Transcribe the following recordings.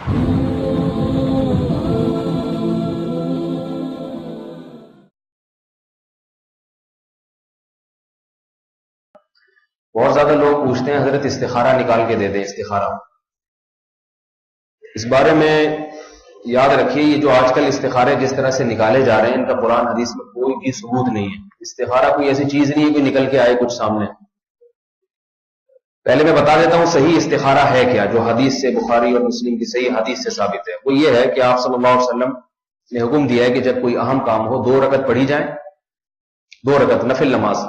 بہت زیادہ لوگ پوچھتے ہیں حضرت استخارہ نکال کے دے دیں استخارہ. اس بارے میں یاد رکھیے یہ جو آج کل استخارے جس طرح سے نکالے جا رہے ہیں ان کا قرآن حدیث میں کوئی بھی ثبوت نہیں ہے. استخارہ کوئی ایسی چیز نہیں ہے کہ نکل کے آئے کچھ سامنے. پہلے میں بتا دیتا ہوں صحیح استخارہ ہے کیا, جو حدیث سے بخاری اور مسلم کی صحیح حدیث سے ثابت ہے. وہ یہ ہے کہ آپ صلی اللہ علیہ وسلم نے حکم دیا ہے کہ جب کوئی اہم کام ہو 2 رکعت پڑھی جائیں, 2 رکعت نفل نماز.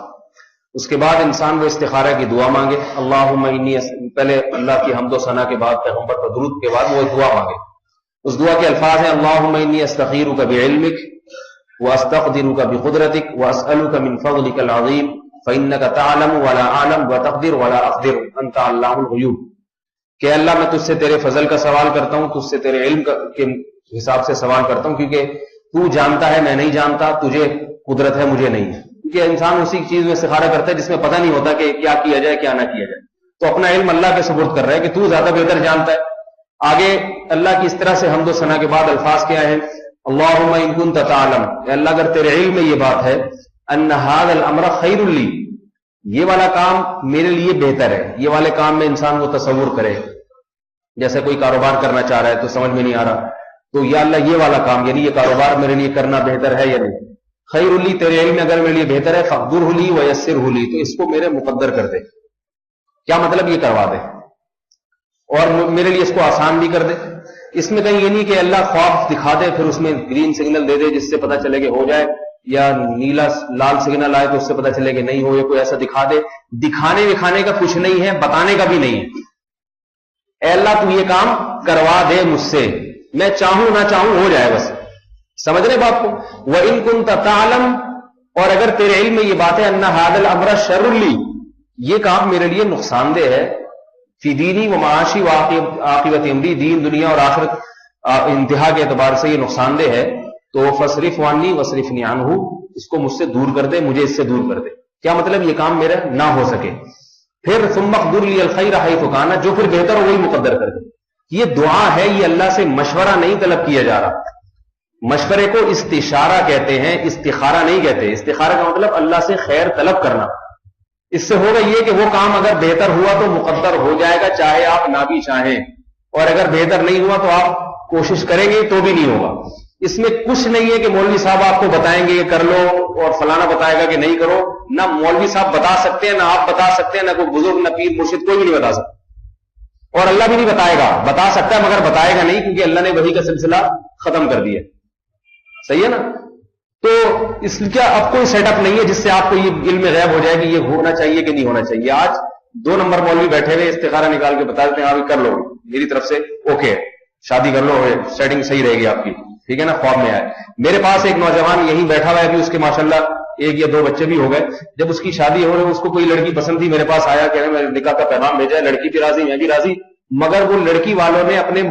اس کے بعد انسان وہ استخارہ کی دعا مانگے, اللہم انی, پہلے اللہ کی حمد و ثنا کے بعد پیغمبر پر درود کے بعد وہ دعا مانگے. اس دعا کے الفاظ ہیں اللہم انی استخیرک بعلمک واستقدرک بقدرتک واسألک من فضلک العظیم فإنک تعلم ولا اعلم وتقدر ولا اقدر انت علام الغیوب. کہ اللہ میں تجھ سے تیرے فضل کا سوال کرتا ہوں, تجھ سے تیرے علم کے حساب سے سوال کرتا ہوں, کیونکہ تو جانتا ہے میں نہیں جانتا, تجھے قدرت ہے مجھے نہیں ہے. کیونکہ انسان اسی چیز میں استخارہ کرتا ہے جس میں پتہ نہیں ہوتا کہ کیا کیا جائے کیا نہ کیا جائے. تو اپنا علم اللہ کے سپرد کر رہا ہے کہ تو زیادہ بہتر جانتا ہے. آگے اللہ کی اس طرح سے حمد و ثنا کے بعد الفاظ کیا ہیں, اللہم ان کنت تعلم, اے اللہ اگر تیرے علم میں یہ بات ہے, ان ھذا الامر خیر لی, یہ والا کام میرے لیے بہتر ہے. یہ والے کام میں انسان وہ تصور کرے, جیسے کوئی کاروبار کرنا چاہ رہا ہے تو سمجھ میں نہیں آ رہا, تو یا اللہ یہ والا کام یعنی یہ کاروبار میرے لیے کرنا بہتر ہے یا نہیں. خیر لی, تیرے علم میں اگر میرے لیے بہتر ہے, فقدرہ لی ویسرہ لی, تو اس کو میرے مقدر کر دے. کیا مطلب یہ کروا دے اور میرے لیے اس کو آسان بھی کر دے. اس میں کہیں یہ نہیں کہ اللہ خواب دکھا دے پھر اس میں گرین سگنل دے دے جس سے پتہ چلے کہ ہو جائے, یا نیلا لال سگنل آئے تو اس سے پتہ چلے کہ نہیں ہو, یا کوئی ایسا دکھا دے. دکھانے وکھانے کا کچھ نہیں ہے, بتانے کا بھی نہیں ہے. اے اللہ تو یہ کام کروا دے مجھ سے, میں چاہوں نہ چاہوں ہو جائے بس. سمجھ رہے بات کو. وَإِن كُنْتَ تَعْلَمْ, اور اگر تیرے علم میں یہ بات ہے, أَنَّ هَذَا الْأَمْرَ شَرٌّ لِّي, یہ کام میرے لیے نقصان دہ ہے, فی دینی و معاشی و عاقبت امری, دین دنیا اور آخرت انتہا کے اعتبار سے یہ نقصان دہ ہے, تو فصرف عنی وصرفنی عنہ, اس کو مجھ سے دور کر دے, مجھے اس سے دور کر دے. کیا مطلب یہ کام میرا نہ ہو سکے. پھر ثم اقدر لی الخیر حیث کان, جو پھر بہتر ہو وہی مقدر کر دے. یہ دعا ہے, یہ اللہ سے مشورہ نہیں طلب کیا جا رہا. مشورے کو استشارہ کہتے ہیں, استخارہ نہیں کہتے. استخارہ کا مطلب اللہ سے خیر طلب کرنا. اس سے ہوگا یہ کہ وہ کام اگر بہتر ہوا تو مقدر ہو جائے گا, چاہے آپ نہ بھی چاہیں, اور اگر بہتر نہیں ہوا تو آپ کوشش کریں گے تو بھی نہیں ہوگا. اس میں کچھ نہیں ہے کہ مولوی صاحب آپ کو بتائیں گے یہ کر لو اور فلانا بتائے گا کہ نہیں کرو. نہ مولوی صاحب بتا سکتے ہیں, نہ آپ بتا سکتے ہیں, نہ کوئی بزرگ, نہ پیر مرشد, کوئی بھی نہیں بتا سکتا. اور اللہ بھی نہیں بتائے گا. بتا سکتا ہے مگر بتائے گا نہیں, کیونکہ اللہ نے وحی کا سلسلہ ختم کر دیا. صحیح ہے نا. تو اس کا اب کوئی سیٹ اپ نہیں ہے جس سے آپ کو یہ علم غیب ہو جائے کہ یہ ہونا چاہیے کہ نہیں ہونا چاہیے. آج 2 نمبر مولوی بیٹھے ہوئے استخارہ نکال کے بتا دیتے ہیں آپ کر لو, میری طرف سے اوکے, شادی کر لو, سیٹنگ صحیح رہے گی آپ کی, ٹھیک ہے نا. خواب میں آئے. میرے پاس ایک نوجوان یہیں بیٹھا ہوا ہے کہ اس کے ماشاءاللہ 1 یا 2 بچے بھی ہو گئے. جب اس کی شادی ہو رہی, اس کو کوئی لڑکی پسند تھی, میرے پاس آیا کہ میں نکاح کا پیغام بھیجا ہے, لڑکی بھی راضی, میں بھی راضی, مگر وہ لڑکی والوں نے اپنے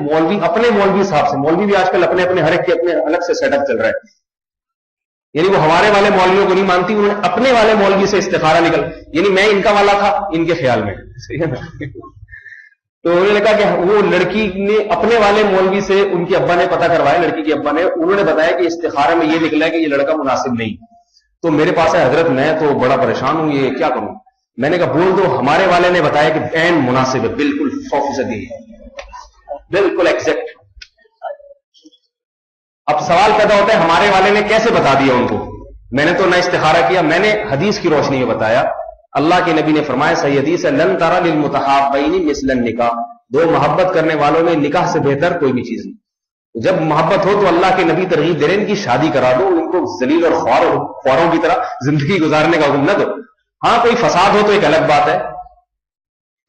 مولوی صاحب سے, مولوی بھی آج کل اپنے ہر ایک کے اپنے الگ سے سیٹ اپ چل رہا ہے, یعنی وہ ہمارے والے مولویوں کو نہیں مانتی, انہوں نے اپنے والے مولوی سے استخارہ نکل, یعنی میں ان کا والا تھا ان کے خیال میں. صحیح ہے نا. تو انہوں نے کہا کہ وہ لڑکی نے اپنے والے مولوی سے, ان کے ابا نے پتہ کروایا, لڑکی کے ابا نے, انہوں نے بتایا کہ استخارے میں یہ نکلا ہے کہ یہ لڑکا مناسب نہیں. تو میرے پاس ہے حضرت, میں تو بڑا پریشان ہوں, یہ کیا کروں. میں نے کہا بول دو, ہمارے والے نے بتایا کہ عین مناسب ہے, بالکل 100%, بالکل ایگزیکٹ. اب سوال پیدا ہوتا ہے ہمارے والے نے کیسے بتا دیا ان کو. میں نے تو نہ استخارہ کیا, میں نے حدیث کی روشنی میں بتایا. اللہ کے نبی نے فرمایا, صحیح حدیث ہے, لن ترى للمتحابین مثل النکاح, 2 محبت کرنے والوں میں نکاح سے بہتر کوئی بھی چیز نہیں. جب محبت ہو تو اللہ کے نبی ترغیب دے رہے ہیں ان کی شادی کرا دو, ان کو ذلیل اور خواروں کی طرح زندگی گزارنے کا حکم نہ دو. ہاں کوئی فساد ہو تو ایک الگ بات ہے.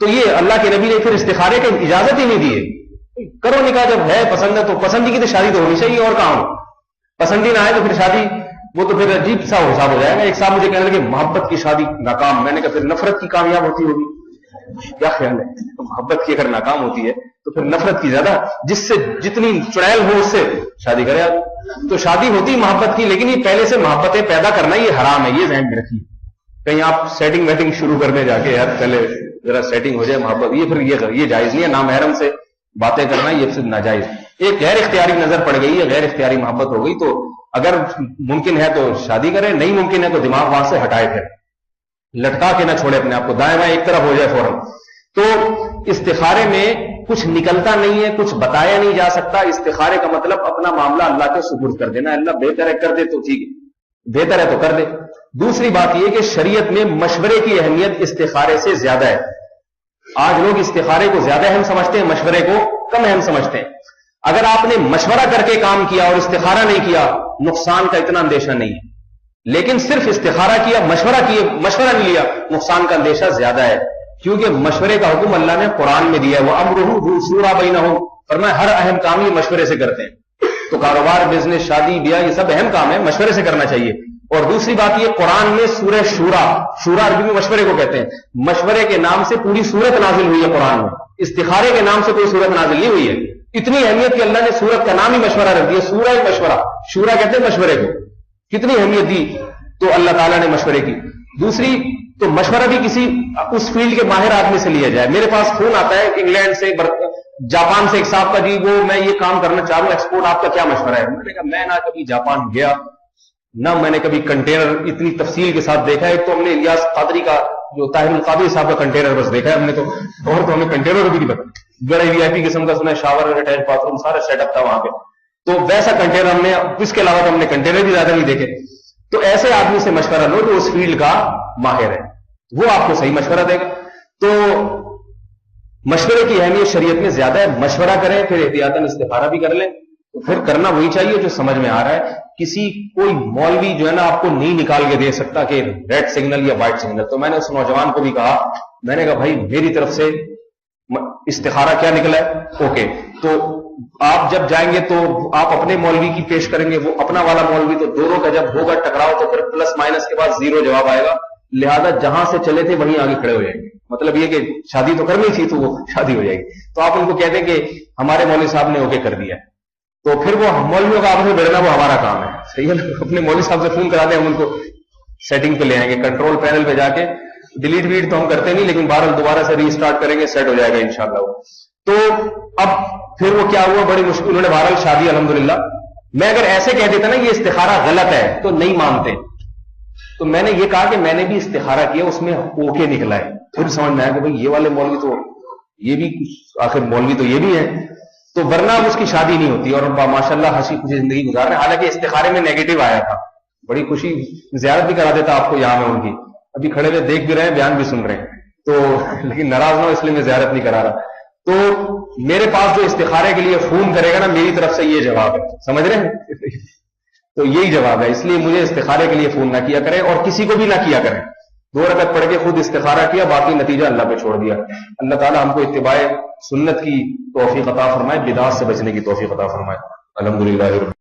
تو یہ اللہ کے نبی نے پھر استخارے کی اجازت ہی نہیں دی ہے. کرو نکاح, جب ہے پسند ہے تو پسندی کی تو شادی تو ہونی چاہیے, اور کہاں ہو. پسندی نہ آئے تو پھر شادی, وہ تو پھر عجیب سا حساب ہو جائے گا. ایک صاحب مجھے کہنے لگے محبت کی شادی ناکام. میں نے کہا پھر نفرت کی کامیاب ہوتی ہوگی. کیا خیال ہے, محبت کی اگر ناکام ہوتی ہے تو پھر نفرت کی زیادہ, جس سے جتنی چڑیل ہو اس سے شادی کرے آپ. تو شادی ہوتی محبت کی, لیکن یہ پہلے سے محبتیں پیدا کرنا یہ حرام ہے, یہ ذہن میں رکھیے. کہیں آپ سیٹنگ ویٹنگ شروع کرنے جا کے یار پہلے ذرا سیٹنگ ہو جائے محبت, یہ پھر یہ جائز نہیں ہے. نامحرم سے باتیں کرنا یہ صرف ناجائز. ایک غیر اختیاری نظر پڑ گئی ہے, غیر اختیاری محبت ہو گئی, تو اگر ممکن ہے تو شادی کرے, نہیں ممکن ہے تو دماغ وہاں سے ہٹائے, پھر لٹکا کے نہ چھوڑے اپنے آپ کو, دائیں بائیں ایک طرف ہو جائے فوراً. تو استخارے میں کچھ نکلتا نہیں ہے, کچھ بتایا نہیں جا سکتا. استخارے کا مطلب اپنا معاملہ اللہ کے سپرد کر دینا. اللہ بہتر ہے کر دے تو ٹھیک ہے, بہتر ہے تو کر دے. دوسری بات یہ کہ شریعت میں مشورے کی اہمیت استخارے سے زیادہ ہے. آج لوگ استخارے کو زیادہ اہم سمجھتے ہیں, مشورے کو کم اہم سمجھتے ہیں. اگر آپ نے مشورہ کر کے کام کیا اور استخارہ نہیں کیا, نقصان کا اتنا اندیشہ نہیں ہے. لیکن صرف استخارہ کیا, مشورہ نہیں لیا, نقصان کا اندیشہ زیادہ ہے. کیونکہ مشورے کا حکم اللہ نے قرآن میں دیا ہے, وَأَمْرُهُ شُورَىٰ بَيْنَهُمْ, فرمایا ہر اہم کام یہ مشورے سے کرتے ہیں. تو کاروبار, بزنس, شادی بیاہ, یہ سب اہم کام ہے, مشورے سے کرنا چاہیے. اور دوسری بات یہ, قرآن میں سورہ شورا عربی میں مشورے کو کہتے ہیں, مشورے کے نام سے پوری سورت نازل ہوئی ہے قرآن میں. استخارے کے نام سے کوئی سورت نازل نہیں ہوئی ہے. اتنی اہمیت کہ اللہ نے سورت کا نام ہی مشورہ رکھ دیا, سورہ مشورہ. شورا کہتے ہیں مشورے کو, کتنی اہمیت دی تو اللہ تعالیٰ نے مشورے کی. دوسری تو مشورہ بھی کسی اس فیلڈ کے ماہر آدمی سے لیا جائے. میرے پاس فون آتا ہے انگلینڈ سے, جاپان سے ایک صاحب کا, جی وہ میں یہ کام کرنا چاہ رہا ہوں ایکسپورٹ, آپ کا کیا مشورہ ہے؟ میں نے کہا میں نہ کبھی جاپان گیا, نہ میں نے کبھی کنٹینر اتنی تفصیل کے ساتھ دیکھا ہے. تو ہم نے الیاس قادری کا, جو طاہر القادری صاحب کا کنٹینر بس دیکھا ہے ہم نے, اور تو ہمیں کنٹینر بھی نہیں پتا. بڑے وی آئی پی قسم کا سنا, شاور, اٹیچ باتھ روم, سارا سیٹ اپ تھا وہاں پہ. تو ویسا کنٹینر ہم نے, اس کے علاوہ تو ہم نے کنٹینر بھی زیادہ نہیں دیکھے. تو ایسے آدمی سے مشورہ لو جو اس فیلڈ کا ماہر ہے, وہ آپ کو صحیح مشورہ دے گا. تو مشورے کی اہمیت شریعت میں زیادہ ہے. مشورہ کریں, پھر احتیاطاً استخارہ بھی کر لیں. پھر کرنا وہی چاہیے جو سمجھ میں آ رہا ہے. کوئی مولوی جو ہے نا آپ کو نہیں نکال کے دے سکتا کہ ریڈ سگنل یا وائٹ سگنل. تو میں نے اس نوجوان کو بھی کہا, میں نے کہا بھائی میری طرف سے استخارہ کیا نکلا ہے, اوکے, تو آپ جب جائیں گے تو آپ اپنے مولوی کی پیش کریں گے, وہ اپنا والا مولوی, تو دونوں کا جب ہوگا ٹکراؤ تو پھر پلس مائنس کے بعد زیرو جواب آئے گا. لہذا جہاں سے چلے تھے وہیں آگے کھڑے ہو جائیں گے. مطلب یہ کہ شادی تو کرنی تھی تو وہ شادی ہو جائے گی. تو آپ ان کو کہتے ہیں کہ ہمارے مولوی صاحب نے اوکے کر دیا, تو پھر وہ مولویوں کا آپس میں بڑھنا وہ ہمارا کام ہے. صحیح ہے نا, اپنے مولوی صاحب سے فون کرا دیں, ہم ان کو سیٹنگ پہ لے آئیں گے, کنٹرول پینل پہ جا کے. ڈیلیٹ ویٹ تو ہم کرتے نہیں, لیکن بہرحال دوبارہ سے ری اسٹارٹ کریں گے, سیٹ ہو جائے گا انشاءاللہ. تو اب پھر وہ کیا ہوا, بڑی مشکل, انہوں نے بہرحال شادی الحمدللہ. میں اگر ایسے کہہ دیتا نا یہ استخارہ غلط ہے تو نہیں مانتے. تو میں نے یہ کہا کہ میں نے بھی استخارہ کیا, اس میں اوکے نکلا ہے. پھر سمجھ میں آیا کہ بھائی یہ والے مولوی تو یہ بھی آخر مولوی تو یہ بھی ہے, تو ورنہ اس کی شادی نہیں ہوتی. اور ماشاءاللہ ہنسی خوشی زندگی گزار رہے ہیں. حالانکہ استخارے میں نیگیٹو آیا تھا, بڑی خوشی, زیارت بھی کرا دیتا آپ کو یہاں میں ان کی, ابھی کھڑے ہوئے دیکھ بھی رہے ہیں, بیان بھی سن رہے ہیں. تو لیکن ناراض نہ ہو اس لیے میں زیارت نہیں کرا رہا. تو میرے پاس جو استخارے کے لیے فون کرے گا نا, میری طرف سے یہ جواب ہے, سمجھ رہے ہیں, تو یہی جواب ہے. اس لیے مجھے استخارے کے لیے فون نہ کیا کریں, اور کسی کو بھی نہ کیا کریں. 2 رکعت پڑھ کے خود استخارہ کیا, باقی نتیجہ اللہ پہ چھوڑ دیا. اللہ تعالیٰ ہم کو اتباع سنت کی توفیق عطا فرمائے, بدعات سے بچنے کی توفیق عطا فرمائے. الحمدللہ.